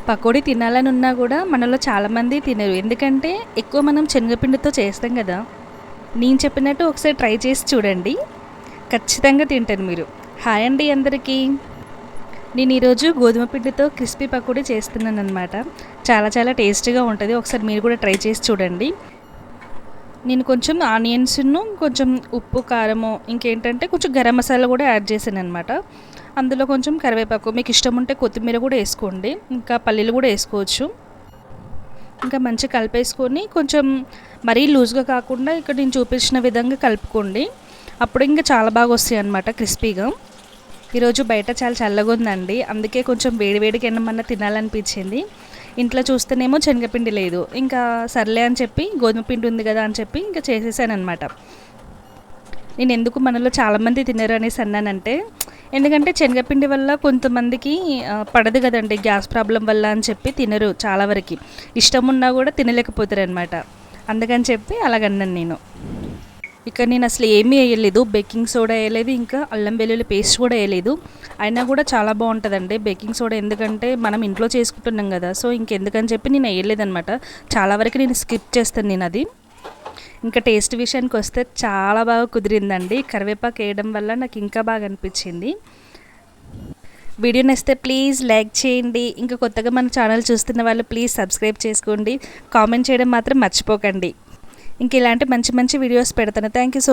పకోడీ తినాలని ఉన్నా కూడా మనలో చాలామంది తినరు. ఎందుకంటే ఎక్కువ మనం శనగపిండితో చేస్తాం కదా. నేను చెప్పినట్టు ఒకసారి ట్రై చేసి చూడండి, ఖచ్చితంగా తింటారు మీరు. హాయ్ అండి అందరికీ. నేను ఈరోజు గోధుమ పిండితో క్రిస్పీ పకోడీ చేస్తున్నాను అనమాట. చాలా చాలా టేస్టీగా ఉంటుంది. ఒకసారి మీరు కూడా ట్రై చేసి చూడండి. నేను కొంచెం ఆనియన్స్ను, కొంచెం ఉప్పు, కారము, ఇంకేంటంటే కొంచెం గరం మసాలా కూడా యాడ్ చేశాను అనమాట. అందులో కొంచెం కరివేపాకు, మీకు ఇష్టం ఉంటే కొత్తిమీర కూడా వేసుకోండి, ఇంకా పల్లీలు కూడా వేసుకోవచ్చు. ఇంకా మంచిగా కలిపేసుకొని కొంచెం మరీ లూజ్గా కాకుండా ఇక్కడ నేను చూపించిన విధంగా కలుపుకోండి. అప్పుడు ఇంకా చాలా బాగా వస్తాయి అన్నమాట క్రిస్పీగా. ఈరోజు బయట చాలా చల్లగా ఉందండి, అందుకే కొంచెం వేడివేడికి ఏమన్నా తినాలనిపించింది. ఇంట్లో చూస్తేనేమో శనగపిండి లేదు, ఇంకా సర్లే అని చెప్పి గోధుమ పిండి ఉంది కదా అని చెప్పి ఇంకా చేసేసాను అనమాట. నేను ఎందుకు మనలో చాలామంది తినరు అనేసి అన్నానంటే, ఎందుకంటే శనగపిండి వల్ల కొంతమందికి పడదు కదండి, గ్యాస్ ప్రాబ్లం వల్ల అని చెప్పి తినరు. చాలా వరకు ఇష్టం ఉన్నా కూడా తినలేకపోతారు అనమాట. అందుకని చెప్పి అలాగన్నాను నేను. ఇక్కడ నేను అసలు ఏమీ వేయలేదు, బేకింగ్ సోడా వేయలేదు, ఇంకా అల్లం వెల్లుల్లి పేస్ట్ కూడా వేయలేదు. అయినా కూడా చాలా బాగుంటుందండి బేకింగ్ సోడా, ఎందుకంటే మనం ఇంట్లో చేసుకుంటున్నాం కదా. సో ఇంకెందుకని చెప్పి నేను వేయలేదనమాట. చాలా వరకు నేను స్కిప్ చేస్తాను నేను అది. ఇంకా టేస్ట్ విషయానికి వస్తే చాలా బాగా కుదిరిందండి. కరివేపాకు వేయడం వల్ల నాకు ఇంకా బాగా అనిపించింది. వీడియో నచ్చితే ప్లీజ్ లైక్ చేయండి. ఇంకా కొత్తగా మన ఛానల్ చూస్తున్న వాళ్ళు ప్లీజ్ సబ్స్క్రైబ్ చేసుకోండి. కామెంట్ చేయడం మాత్రం మర్చిపోకండి. ఇంక ఇలాంటి మంచి మంచి వీడియోస్ పెడతాను. Thank you so much.